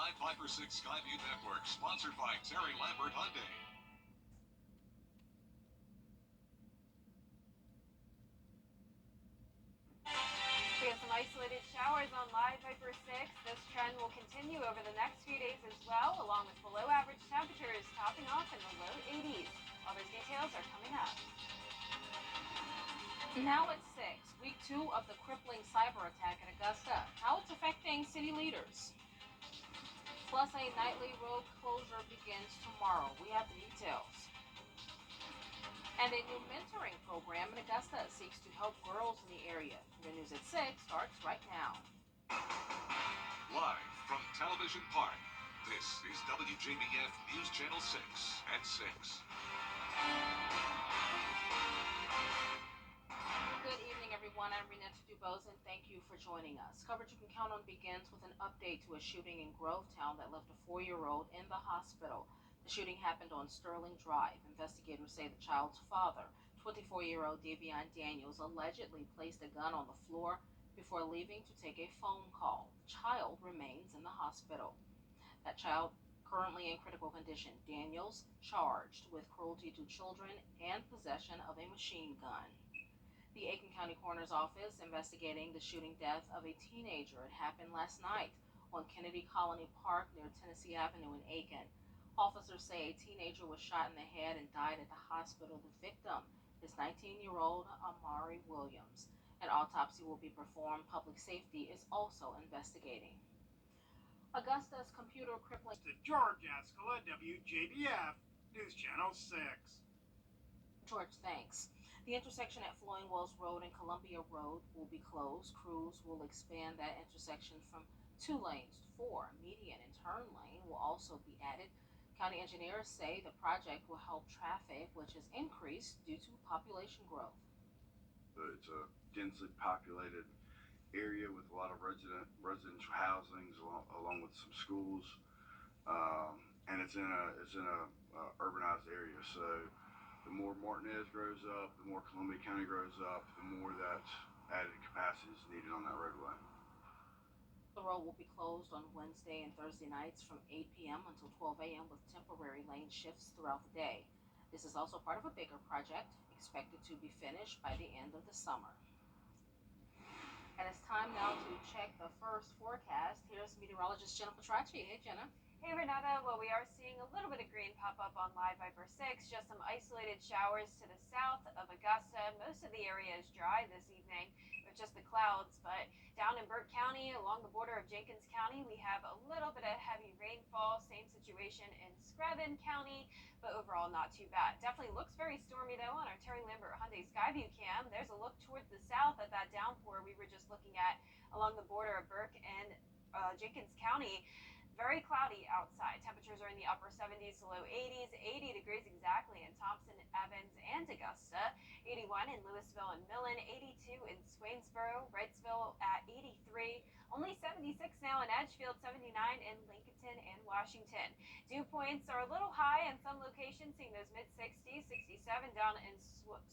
Live Viper 6 Skyview Network, sponsored by Terry Lambert Hyundai. We have some isolated showers on Live Viper 6. This trend will continue over the next few days as well, along with below average temperatures topping off in the low 80s. All those details are coming up. Now at 6, week 2 of the crippling cyber attack in Augusta, how it's affecting city leaders. Plus, a nightly road closure begins tomorrow. We have the details. And a new mentoring program in Augusta seeks to help girls in the area. The news at 6 starts right now. Live from Television Park, this is WJBF News Channel 6 at 6. Good evening, everyone. I'm Renetta Dubose, and thank you for joining us. Coverage you can count on begins with an update to a shooting in Grovetown that left a 4-year-old in the hospital. The shooting happened on Sterling Drive. Investigators say the child's father, 24-year-old Davion Daniels, allegedly placed a gun on the floor before leaving to take a phone call. The child remains in the hospital. That child currently in critical condition. Daniels charged with cruelty to children and possession of a machine gun. The Aiken County Coroner's Office investigating the shooting death of a teenager. It happened last night on Kennedy Colony Park near Tennessee Avenue in Aiken. Officers say a teenager was shot in the head and died at the hospital. The victim is 19-year-old Amari Williams. An autopsy will be performed. Public safety is also investigating. Augusta's computer crippling. George Ascola, WJBF News Channel 6. George, thanks. The intersection at Flowing Wells Road and Columbia Road will be closed. Crews will expand that intersection from 2 lanes to 4. Median and turn lane will also be added. County engineers say the project will help traffic, which has increased due to population growth. It's a densely populated area with a lot of residential housings, along with some schools, and it's in a urbanized area. So the more Martinez grows up, the more Columbia County grows up, the more that added capacity is needed on that roadway. The road will be closed on Wednesday and Thursday nights from 8 p.m. until 12 a.m. with temporary lane shifts throughout the day. This is also part of a bigger project expected to be finished by the end of the summer. And it's time now to check the first forecast. Here's meteorologist Jenna Petracci. Hey, Jenna. Hey, Renata. Well, we are seeing a little bit of green pop up on Live Viper 6. Just some isolated showers to the south of Augusta. Most of the area is dry this evening with just the clouds. But down in Burke County, along the border of Jenkins County, we have a little bit of heavy rainfall. Same situation in Screven County, but overall not too bad. Definitely looks very stormy, though, on our Terry Lambert Hyundai Skyview cam. There's a look towards the south at that downpour we were just looking at along the border of Burke and Jenkins County. Very cloudy outside. Temperatures are in the upper 70s to low 80s, 80 degrees exactly in Thompson, Evans, and Augusta, 81 in Louisville and Millen, 82 in Swainsboro, Wrightsville at 83, only 76 now in Edgefield, 79 in Lincolnton and Washington. Dew points are a little high in some locations, seeing those mid-60s, 67 down in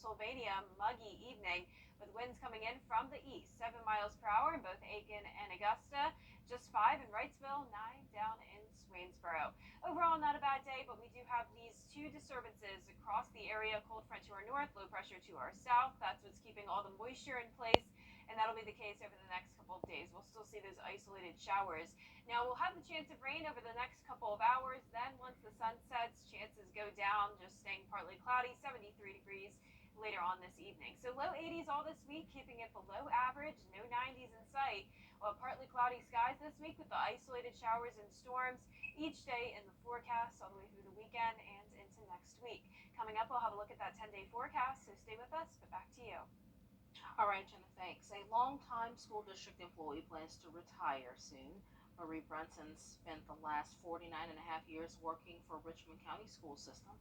Sylvania, muggy evening with winds coming in from the east, 7 miles per hour in both Aiken and Augusta, just 5 in Wrightsville, 9 down in Swainsboro. Overall, not a bad day, but we do have these 2 disturbances across the area. Cold front to our north, low pressure to our south. That's what's keeping all the moisture in place, and that'll be the case over the next couple of days. We'll still see those isolated showers. Now, we'll have the chance of rain over the next couple of hours. Then once the sun sets, chances go down, just staying partly cloudy, 73 degrees later on this evening. So low 80s all this week, keeping it below average, no 90s in sight. Well, partly cloudy skies this week with the isolated showers and storms each day in the forecast all the way through the weekend and into next week. Coming up, we'll have a look at that 10-day forecast, so stay with us, but back to you. All right, Jenna, thanks. A longtime school district employee plans to retire soon. Marie Brunson spent the last 49 and a half years working for Richmond County School System,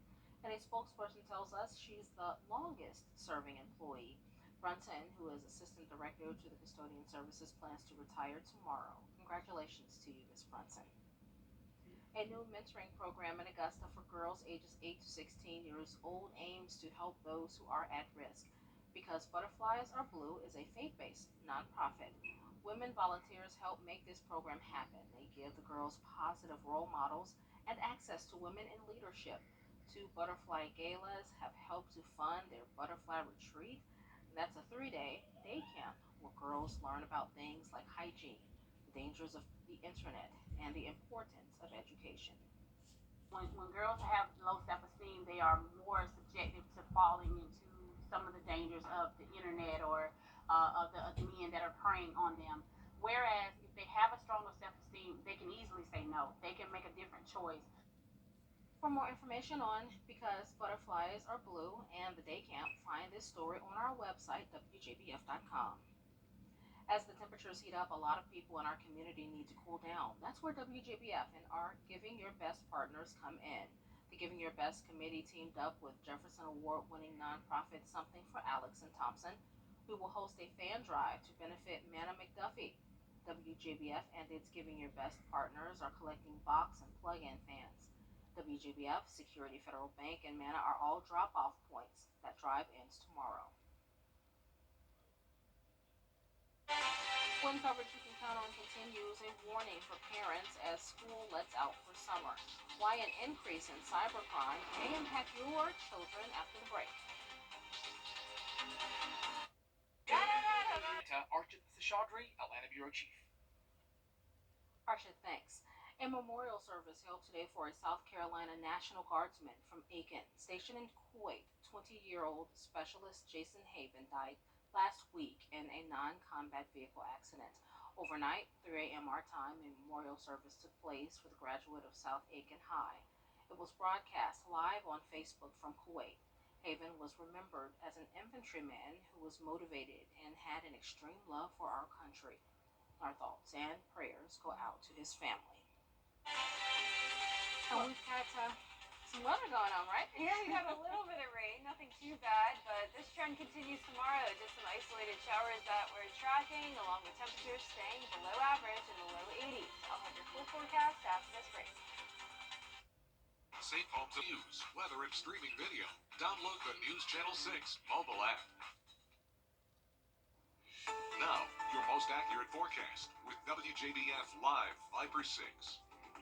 and a spokesperson tells us she's the longest serving employee. Brunson, who is assistant director to the custodian services, plans to retire tomorrow. Congratulations to you, Ms. Brunson. A new mentoring program in Augusta for girls ages 8 to 16 years old aims to help those who are at risk. Because Butterflies Are Blue is a faith-based nonprofit. Women volunteers help make this program happen. They give the girls positive role models and access to women in leadership. Two butterfly galas have helped to fund their butterfly retreat. And that's a 3-day day camp where girls learn about things like hygiene, the dangers of the internet, and the importance of education. When girls have low self-esteem, they are more subjected to falling into some of the dangers of the internet or of the men that are preying on them. Whereas if they have a stronger self-esteem, they can easily say no. They can make a different choice. For more information on Because Butterflies Are Blue and the day camp, find this story on our website, wjbf.com. As the temperatures heat up, a lot of people in our community need to cool down. That's where WJBF and our Giving Your Best partners come in. The Giving Your Best committee teamed up with Jefferson Award-winning nonprofit Something for Alex and Thompson. We will host a fan drive to benefit Manna McDuffie. WJBF and its Giving Your Best partners are collecting box and plug-in fans. WJBF, Security Federal Bank, and Manna are all drop-off points. That drive ends tomorrow. Wind coverage you can count on continues. A warning for parents as school lets out for summer. Why an increase in cybercrime may impact your children after the break. Archit Seshadri, Atlanta Bureau Chief. Arshad, thanks. A memorial service held today for a South Carolina National Guardsman from Aiken, stationed in Kuwait. 20-year-old Specialist Jason Haven died last week in a non-combat vehicle accident. Overnight, 3 a.m. our time, a memorial service took place for the graduate of South Aiken High. It was broadcast live on Facebook from Kuwait. Haven was remembered as an infantryman who was motivated and had an extreme love for our country. Our thoughts and prayers go out to his family. And we've got some weather going on, right? Here we have a little bit of rain, nothing too bad, but this trend continues tomorrow. Just some isolated showers that we're tracking, along with temperatures staying below average in the low 80s. I'll have your full forecast after this break. Safe Homes News, weather and streaming video. Download the News Channel 6 mobile app. Now, your most accurate forecast with WJBF Live Viper 6.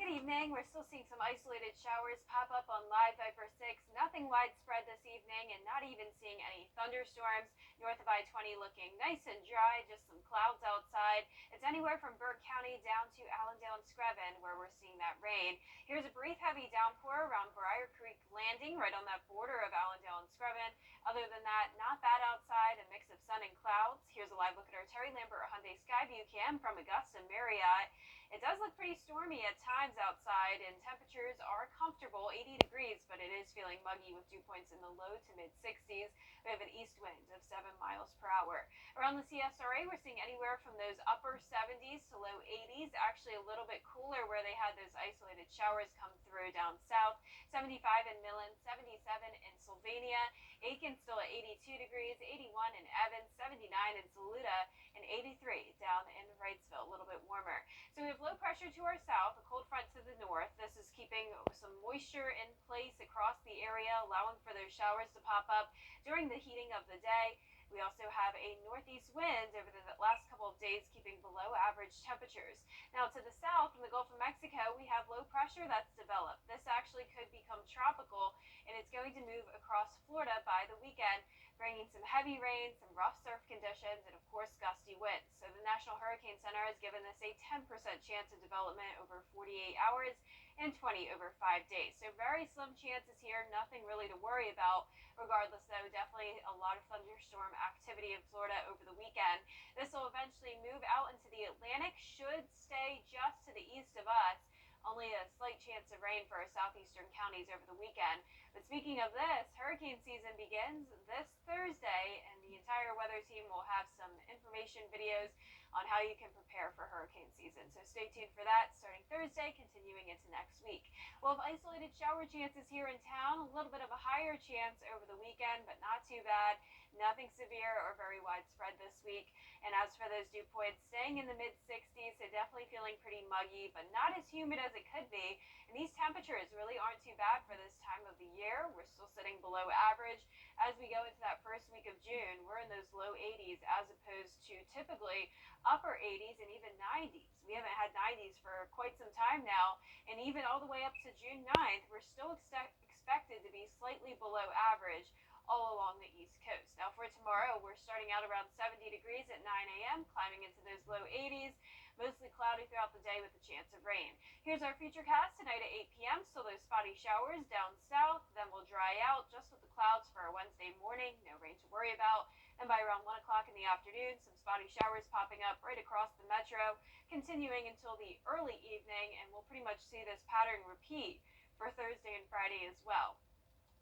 Good evening. We're still seeing some isolated showers pop up on Live Viper 6. Nothing widespread this evening and not even seeing any thunderstorms. North of I-20 looking nice and dry, just some clouds outside. It's anywhere from Burke County down to Allendale and Screven where we're seeing that rain. Here's a brief heavy downpour around Briar Creek Landing, right on that border of Allendale and Screven. Other than that, not bad outside, a mix of sun and clouds. Here's a live look at our Terry Lambert Hyundai Skyview cam from Augusta Marriott. It does look pretty stormy at times outside, and temperatures are comfortable, 80 degrees, but it is feeling muggy with dew points in the low to mid 60s. We have an east wind of 7 miles per hour. Around the CSRA, we're seeing anywhere from those upper 70s to low 80s, actually a little bit cooler where they had those isolated showers come through down south. 75 in Millen, 77 in Sylvania, Aiken still at 82 degrees, 81 in Evans, 79 in Saluda, and 83 down in Wrightsville, a little bit warmer. So we have low pressure to our south, a cold front to the north. This is keeping some moisture in place across the area, allowing for those showers to pop up during the heating of the day. We also have a northeast wind over the last couple of days, keeping below average temperatures. Now to the south, in the Gulf of Mexico, we have low pressure that's developed. This actually could become tropical, and it's going to move across Florida by the weekend, bringing some heavy rain, some rough surf conditions, and of course gusty winds. So the National Hurricane Center has given this a 10% chance of development over 48 hours and 20 over 5 days. So very slim chances here, nothing really to worry about. Regardless, though, definitely a lot of thunderstorm activity in Florida over the weekend. This will eventually move out into the Atlantic, should stay just to the east of us. Only a slight chance of rain for our southeastern counties over the weekend. But speaking of this, hurricane season begins this Thursday, and the entire weather team will have some information videos on how you can prepare for hurricane season. So stay tuned for that starting Thursday, continuing into next week. We'll have isolated shower chances here in town, a little bit of a higher chance over the weekend, but not too bad. Nothing severe or very widespread this week. And as for those dew points, staying in the mid 60s, so definitely feeling pretty muggy, but not as humid as it could be. And these temperatures really aren't too bad for this time of the year. We're still sitting below average. As we go into that first week of June, we're in those low 80s as opposed to typically upper 80s and even 90s. We haven't had 90s for quite some time now, and even all the way up to June 9th, we're still expected to be slightly below average all along the East Coast. Now for tomorrow, we're starting out around 70 degrees at 9 a.m., climbing into those low 80s, mostly cloudy throughout the day with a chance of rain. Here's our futurecast tonight at 8 p.m. Still those spotty showers down south, then we'll dry out just with the clouds for our Wednesday morning. No rain to worry about. And by around 1 o'clock in the afternoon, some spotty showers popping up right across the metro, continuing until the early evening, and we'll pretty much see this pattern repeat for Thursday and Friday as well.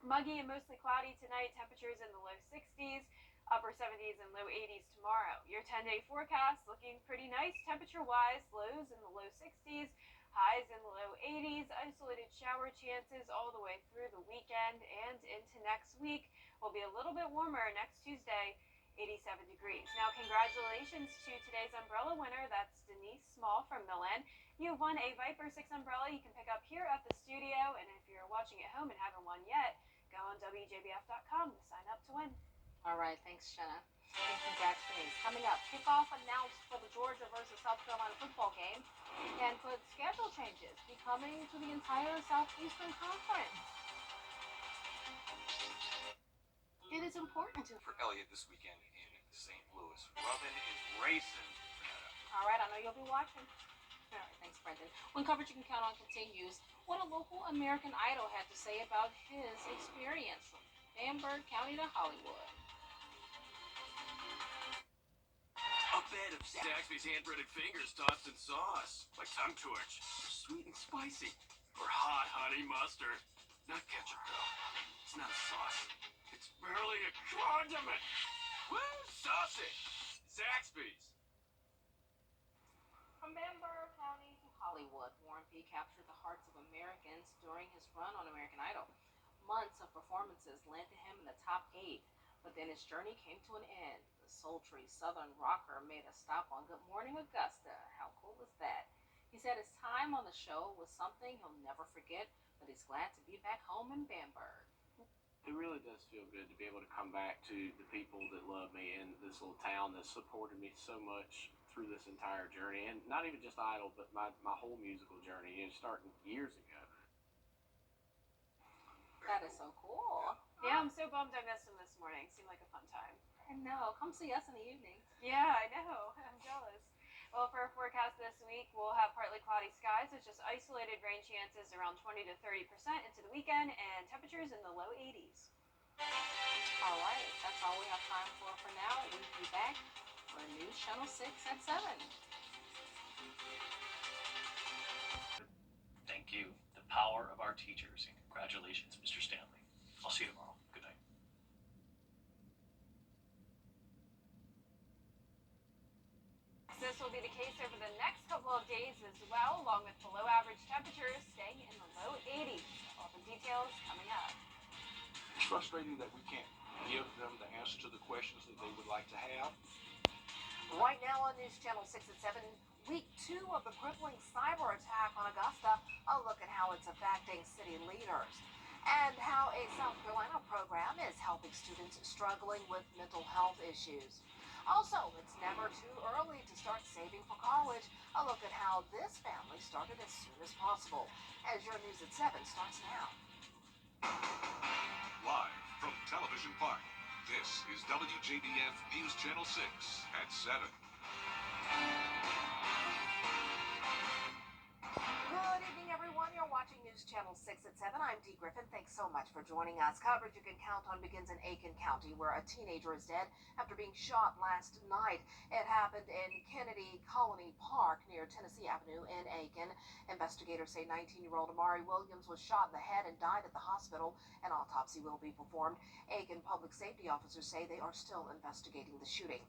Muggy and mostly cloudy tonight, temperatures in the low 60s, upper 70s and low 80s tomorrow. Your 10-day forecast looking pretty nice temperature-wise, lows in the low 60s, highs in the low 80s, isolated shower chances all the way through the weekend and into next week. Will be a little bit warmer next Tuesday, 87 degrees. Now, congratulations to today's umbrella winner. That's Denise Small from Milan. You won a Viper 6 umbrella you can pick up here at the studio, and if you're watching at home and haven't won yet, go on Wjbf.com to sign up to win. All right, thanks, Jenna. And congrats, Denise. Coming up, kickoff announced for the Georgia versus South Carolina football game, and could schedule changes be coming to the entire Southeastern Conference? It is important to. For Elliott this weekend in St. Louis. Robin is racing. All right, I know you'll be watching. All right, thanks, Brendan. When coverage you can count on continues, what a local American Idol had to say about his experience from Bamberg County to Hollywood. A bed of Zaxby's hand-breaded fingers tossed in sauce, like tongue torch, sweet and spicy, or hot honey mustard. Not ketchup, though. It's not a sauce. It's barely a condiment. Woo, saucy. Zaxby's. From Bamberg County to Hollywood, Warren P. captured the hearts of Americans during his run on American Idol. Months of performances landed him in the top 8, but then his journey came to an end. The sultry Southern rocker made a stop on Good Morning Augusta. How cool was that? He said his time on the show was something he'll never forget, but he's glad to be back home in Bamberg. It really does feel good to be able to come back to the people that love me in this little town that supported me so much through this entire journey, and not even just Idol, but my whole musical journey, starting years ago. That is so cool. Yeah, I'm so bummed I missed him this morning. Seemed like a fun time. I know. Come see us in the evening. Yeah, I know. I'm jealous. Well, for our forecast this week, we'll have partly cloudy skies with just isolated rain chances around 20 to 30% into the weekend, and temperatures in the low 80s. All right, that's all we have time for now. We'll be back for News Channel 6 at 7. Thank you. The power of our teachers, and congratulations, Mr. Stanley. I'll see you tomorrow. Good night. This will be the case over the next couple of days as well, along with below average temperatures staying in the low 80s. All the details coming up. It's frustrating that we can't give them the answer to the questions that they would like to have. Right now on News Channel 6 at 7, week 2 of the crippling cyber attack on Augusta. A look at how it's affecting city leaders and how a South Carolina program is helping students struggling with mental health issues. Also, it's never too early to start saving for college. A look at how this family started as soon as possible. As your News at 7 starts now. Live from Television Park, this is WJBF News Channel 6 at 7. Good evening, everyone. You're watching News Channel 6 at 7. I'm Dee Griffin. Thanks so much for joining us. Coverage you can count on begins in Aiken County, where a teenager is dead after being shot last night. It happened in Kennedy Colony Park near Tennessee Avenue in Aiken. Investigators say 19-year-old Amari Williams was shot in the head and died at the hospital. An autopsy will be performed. Aiken public safety officers say they are still investigating the shooting.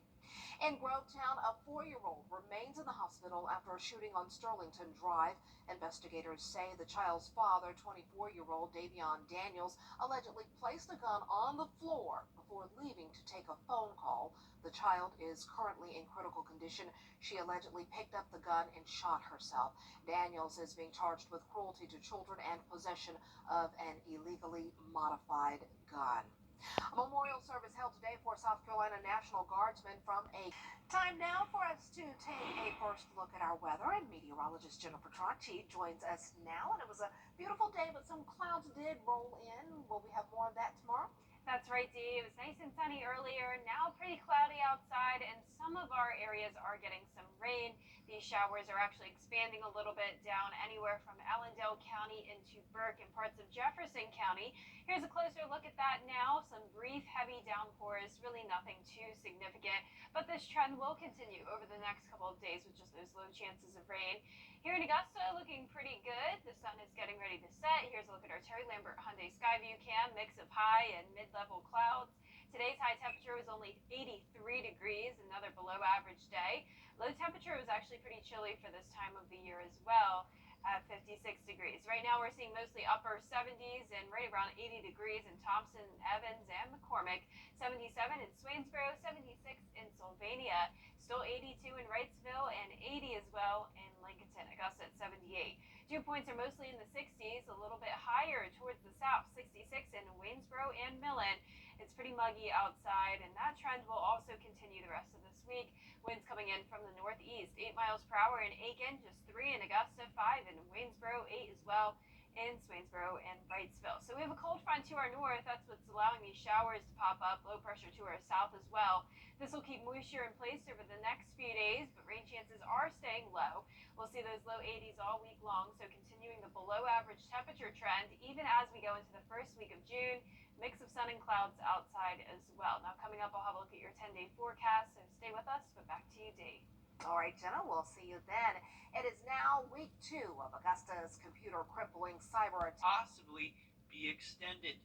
In Grovetown, a 4-year-old remains in the hospital after a shooting on Sterlington Drive. Investigators say the child's father, 24-year-old Davion Daniels, allegedly placed a gun on the floor before leaving to take a phone call. The child is currently in critical condition. She allegedly picked up the gun and shot herself. Daniels is being charged with cruelty to children and possession of an illegally modified gun. A memorial service held today for South Carolina National Guardsmen from a time now for us to take a first look at our weather, and meteorologist Jennifer Tracci joins us now. And it was a beautiful day, but some clouds did roll in. Will we have more of that tomorrow? That's right, Dee. It was nice and sunny earlier, now pretty cloudy outside, and some of our areas are getting some rain. These showers are actually expanding a little bit down anywhere from Allendale County into Burke and parts of Jefferson County. Here's a closer look at that now. Some brief heavy downpours, really nothing too significant, but this trend will continue over the next couple of days with just those low chances of rain. Here in Augusta, looking pretty good. The sun is getting ready to set. Here's a look at our Terry Lambert Hyundai Skyview cam, mix of high and mid-level clouds. Today's high temperature was only 83 degrees, another below average day. Low temperature was actually pretty chilly for this time of the year as well at 56 degrees. Right now we're seeing mostly upper 70s and right around 80 degrees in Thompson, Evans, and McCormick. 77 in Swainsboro, 76 in Sylvania, still 82 in Wrightsville, and 80 as well in Lincolnton. Augusta at 78. Dew points are mostly in the 60s, a little bit higher towards the south, 66 in Waynesboro and Millen. It's pretty muggy outside, and that trend will also continue the rest of this week. Winds coming in from the northeast, 8 miles per hour in Aiken, just 3 in Augusta, 5 in Waynesboro, 8 as well in Swainsboro and Wrightsville. So we have a cold front to our north. That's what's allowing these showers to pop up. Low pressure to our south as well. This will keep moisture in place over the next few days, but rain chances are staying low. We'll see those low 80s all week long, so continuing the below average temperature trend even as we go into the first week of June. Mix of sun and clouds outside as well. Now coming up, I'll have a look at your 10-day forecast, so stay with us, but back to you, Dee. All right, Jenna, we'll see you then. It is now week 2 of Augusta's computer crippling cyber attack. Possibly be extended.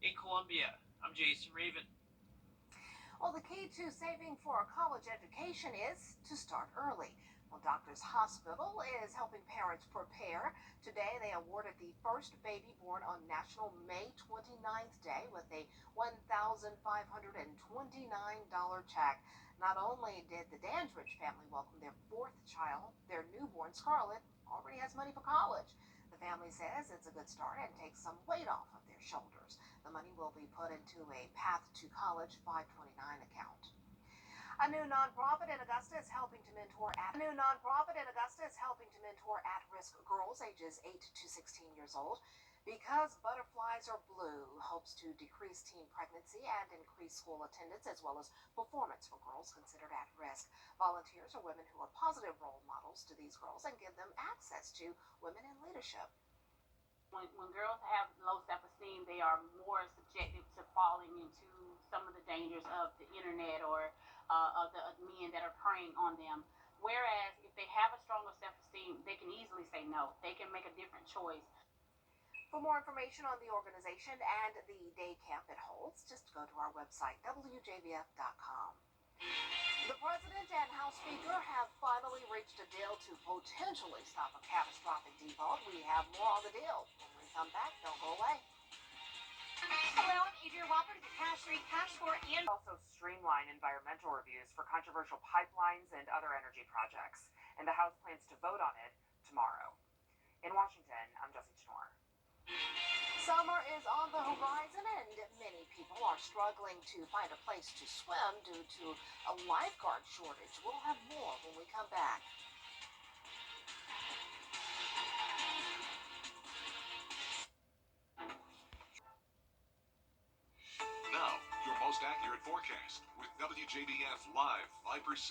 In Columbia, I'm Jason Raven. Well, the key to saving for a college education is to start early. Well, Doctors Hospital is helping parents prepare. Today, they awarded the first baby born on National May 29th Day with a $1,529 check. Not only did the Dandridge family welcome their 4th child, their newborn Scarlett already has money for college. The family says it's a good start and takes some weight off of their shoulders. The money will be put into a Path to College 529 account. A new nonprofit in Augusta is helping to mentor at-risk girls ages 8 to 16 years old. Because Butterflies Are Blue hopes to decrease teen pregnancy and increase school attendance as well as performance for girls considered at risk. Volunteers are women who are positive role models to these girls and give them access to women in leadership. When girls have low self-esteem, they are more subjected to falling into some of the dangers of the internet or of the men that are preying on them. Whereas if they have a stronger self-esteem, they can easily say no. They can make a different choice. For more information on the organization and the day camp it holds, just go to our website, wjbf.com. The President and House Speaker have finally reached a deal to potentially stop a catastrophic default. We have more on the deal. When we come back, don't go away. Hello, I'm Adria Walker, the cash rate, cash for, and also streamline environmental reviews for controversial pipelines and other energy projects. And the House plans to vote on it tomorrow. In Washington, I'm Jesse Chenor. Summer is on the horizon, and many people are struggling to find a place to swim due to a lifeguard shortage. We'll have more when we come back. Now, your most accurate forecast with WJBF Live Viper 6.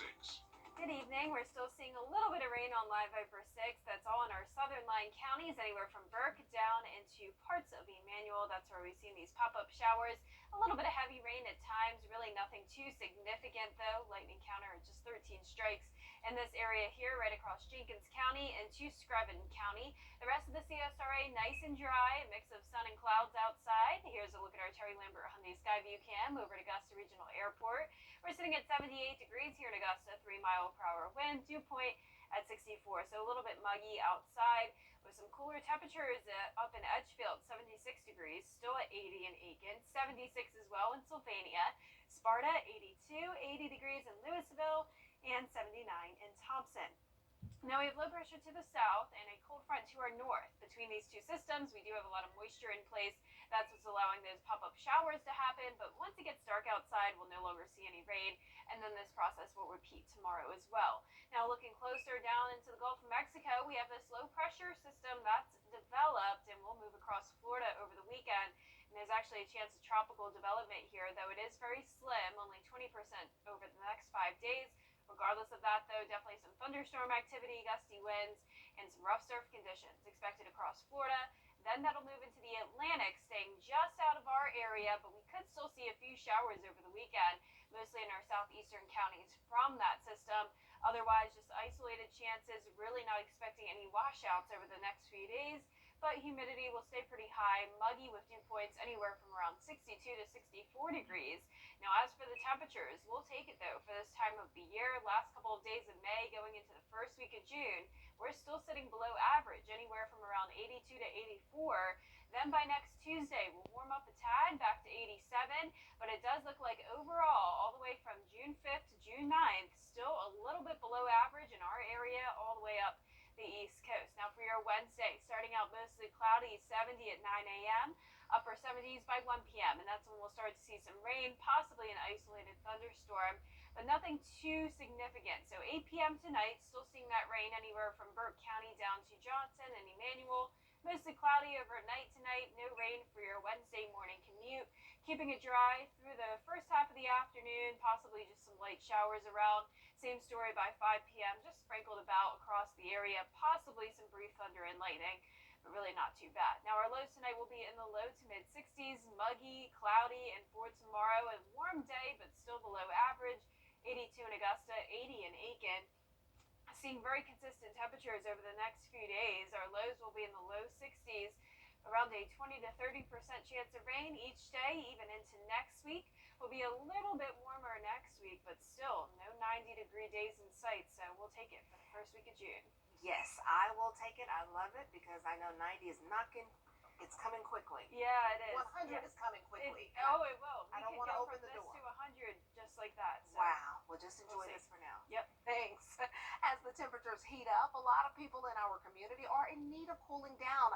Good evening. We're still seeing a little bit of rain on Live Viper 6. That's all in our southern line counties, anywhere from Burke down into parts of Emmanuel. That's where we've seen these pop-up showers. A little bit of heavy rain at times. Really nothing too significant, though. Lightning counter at just 13 strikes. In this area here, right across Jenkins County into Screven County. The rest of the CSRA nice and dry, a mix of sun and clouds outside. Here's a look at our Terry Lambert Hyundai Skyview cam over at Augusta Regional Airport. We're sitting at 78 degrees here in Augusta, 3-mile-per-hour wind, dew point at 64, so a little bit muggy outside with some cooler temperatures up in Edgefield, 76 degrees, still at 80 in Aiken, 76 as well in Sylvania, Sparta, 82, 80 degrees in Louisville, and 79 in Thompson. Now we have low pressure to the south and a cold front to our north. Between these two systems, we do have a lot of moisture in place. That's what's allowing those pop-up showers to happen. But once it gets dark outside, we'll no longer see any rain. And then this process will repeat tomorrow as well. Now looking closer down into the Gulf of Mexico, we have this low pressure system that's developed and will move across Florida over the weekend. And there's actually a chance of tropical development here, though it is very slim, only 20% over the next 5 days. Regardless of that, though, definitely some thunderstorm activity, gusty winds, and some rough surf conditions expected across Florida. Then that'll move into the Atlantic, staying just out of our area, but we could still see a few showers over the weekend, mostly in our southeastern counties from that system. Otherwise, just isolated chances, really not expecting any washouts over the next few days. But humidity will stay pretty high, muggy with dew points anywhere from around 62 to 64 degrees. Now, as for the temperatures, we'll take it though for this time of the year. Last couple of days of May going into the first week of June, we're still sitting below average, anywhere from around 82 to 84. Then by next Tuesday, we'll warm up a tad back to 87, but it does look like overall, all the way from June 5th to June 9th, still a little bit below average in our area, all the way up the East Coast. Now for your Wednesday, starting out mostly cloudy, 70 at 9 a.m., upper 70s by 1 p.m., and that's when we'll start to see some rain, possibly an isolated thunderstorm, but nothing too significant. So 8 p.m. tonight, still seeing that rain anywhere from Burke County down to Johnson and Emmanuel. Mostly cloudy overnight tonight, no rain for your Wednesday morning commute. Keeping it dry through the first half of the afternoon, possibly just some light showers around. Same story by 5 p.m., just sprinkled about across the area, possibly some brief thunder and lightning, but really not too bad. Now our lows tonight will be in the low to mid 60s, muggy, cloudy, and for tomorrow, a warm day, but still below average. 82 in Augusta, 80 in Aiken. Seeing very consistent temperatures over the next few days. Our lows will be in the low 60s, around a 20 to 30% chance of rain each day, even into next week. Will be a little bit warmer next week, but still no 90-degree days in sight, so we'll take it for the first week of June. Yes, I will take it. I love it because I know 90 is knocking. It's coming quickly. Yeah, it is. 100 yeah. is coming quickly. It will. I don't want to open the door. to 100 just like that. So. Wow. Well, just enjoy We'll this for now. Yep. Thanks. As the temperatures heat up, a lot of people in our community are in need of cooling down.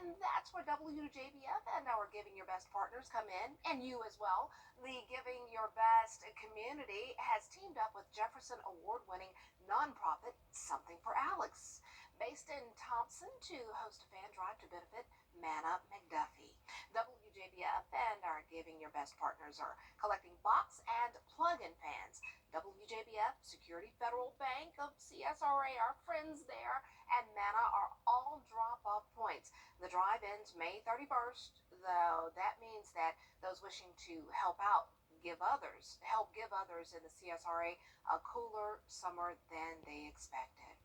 And that's where WJBF and our Giving Your Best partners come in, and you as well. The Giving Your Best community has teamed up with Jefferson Award-winning nonprofit Something for Alex, based in Thompson, to host a fan drive to benefit Manna McDuffie. WJBF and our Giving Your Best partners are collecting box and plug-in fans. WJBF, Security Federal Bank of CSRA, our friends there, and Manna are all drop-off points. The drive ends May 31st, though that means that those wishing to help give others in the CSRA a cooler summer than they expected.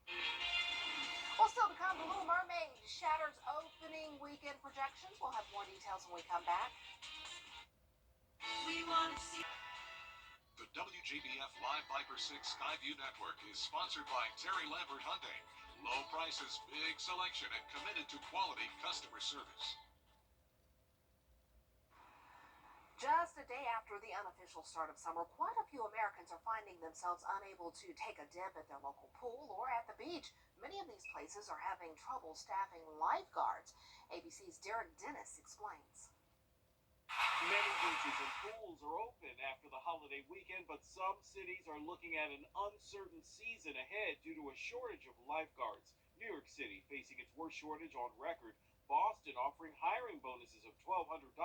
Well, still to come, The Little Mermaid shatters opening weekend projections. We'll have more details when we come back. We want to see. The WJBF Live Viper 6 Skyview Network is sponsored by Terry Lambert Hyundai. Low prices, big selection, and committed to quality customer service. Just a day after the unofficial start of summer, quite a few Americans are finding themselves unable to take a dip at their local pool or at the beach. Many of these places are having trouble staffing lifeguards. ABC's Derek Dennis explains. Many beaches and pools are open after the holiday weekend, but some cities are looking at an uncertain season ahead due to a shortage of lifeguards. New York City facing its worst shortage on record. Boston offering hiring bonuses of $1,200.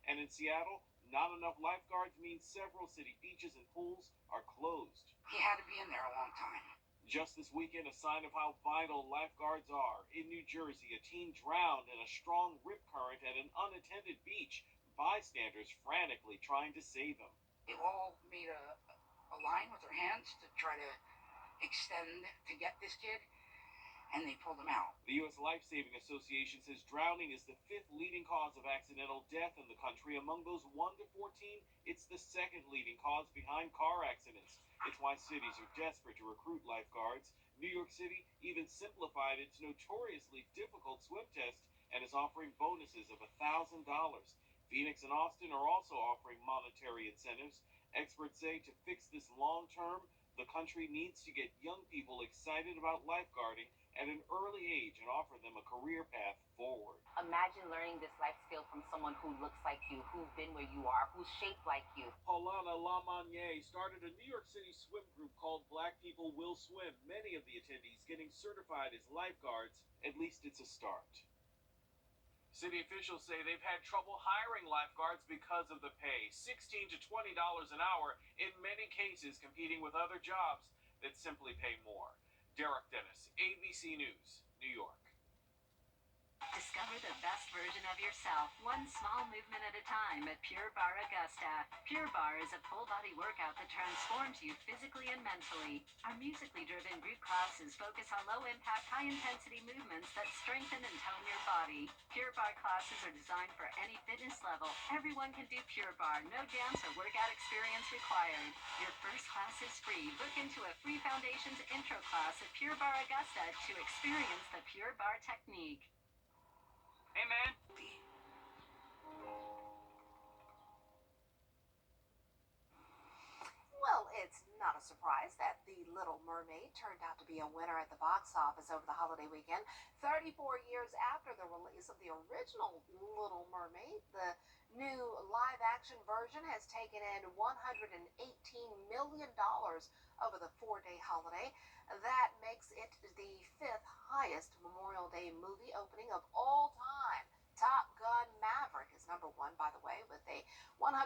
And in Seattle, not enough lifeguards means several city beaches and pools are closed. He had to be in there a long time. Just this weekend, a sign of how vital lifeguards are. In New Jersey, a teen drowned in a strong rip current at an unattended beach. Bystanders frantically trying to save him. They all made a line with their hands to try to extend to get this kid, and they pulled him out. The U.S. Life Saving Association says drowning is the 5th leading cause of accidental death in the country. Among those 1 to 14, it's the 2nd leading cause behind car accidents. It's why cities are desperate to recruit lifeguards. New York City even simplified its notoriously difficult swim test and is offering bonuses of $1,000. Phoenix and Austin are also offering monetary incentives. Experts say to fix this long term, the country needs to get young people excited about lifeguarding at an early age and offer them a career path forward. Imagine learning this life skill from someone who looks like you, who's been where you are, who's shaped like you. Paulana Lamagnier started a New York City swim group called Black People Will Swim. Many of the attendees getting certified as lifeguards. At least it's a start. City officials say they've had trouble hiring lifeguards because of the pay, $16 to $20 an hour, in many cases competing with other jobs that simply pay more. Derek Dennis, ABC News, New York. Discover the best version of yourself, one small movement at a time at Pure Barre Augusta. Pure Barre is a full-body workout that transforms you physically and mentally. Our musically driven group classes focus on low-impact, high-intensity movements that strengthen and tone your body. Pure Barre classes are designed for any fitness level. Everyone can do Pure Barre, no dance or workout experience required. Your first class is free. Book into a free Foundations intro class at Pure Barre Augusta to experience the Pure Barre technique. Hey, man. Well, it's not a surprise that The Little Mermaid turned out to be a winner at the box office over the holiday weekend. 34 years after the release of the original Little Mermaid, the new live-action version has taken in $118 million over the 4-day holiday. That makes it the 5th highest Memorial Day movie opening of all time. Top Gun Maverick is number 1, by the way, with a $160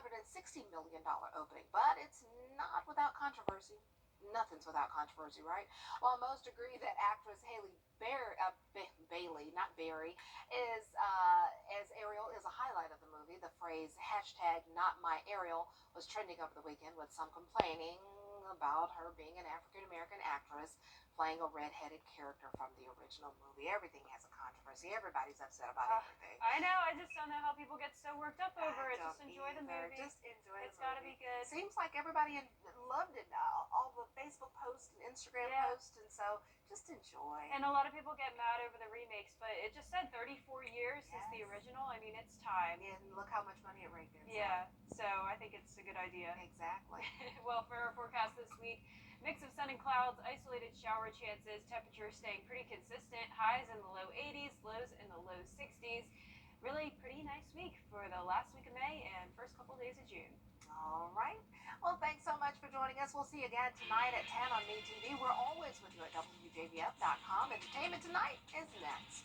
million opening. But it's not without controversy. Nothing's without controversy, right? While most agree that actress Bailey, not Barry, is as Ariel is a highlight of the movie. The phrase #NotMyAriel was trending over the weekend, with some complaining about her being an African-American actress playing a red-headed character from the original movie. Everything has a controversy. Everybody's upset about everything. I know. I just don't know how people get so worked up over it. Just enjoy the movie. Just enjoy It's got to be good. Seems like everybody loved it. All the Facebook posts and Instagram posts, and so just enjoy. And a lot of people get mad over the remakes, but it just said 34 years since the original. I mean, it's time. And look how much money it raked in. Yeah, so I think it's a good idea. Exactly. Well, for our forecast this week, mix of sun and clouds, isolated shower chances, temperatures staying pretty consistent, highs in the low 80s, lows in the low 60s. Really pretty nice week for the last week of May and first couple days of June. All right. Well, thanks so much for joining us. We'll see you again tonight at 10 on MeTV. We're always with you at WJBF.com. Entertainment Tonight is next.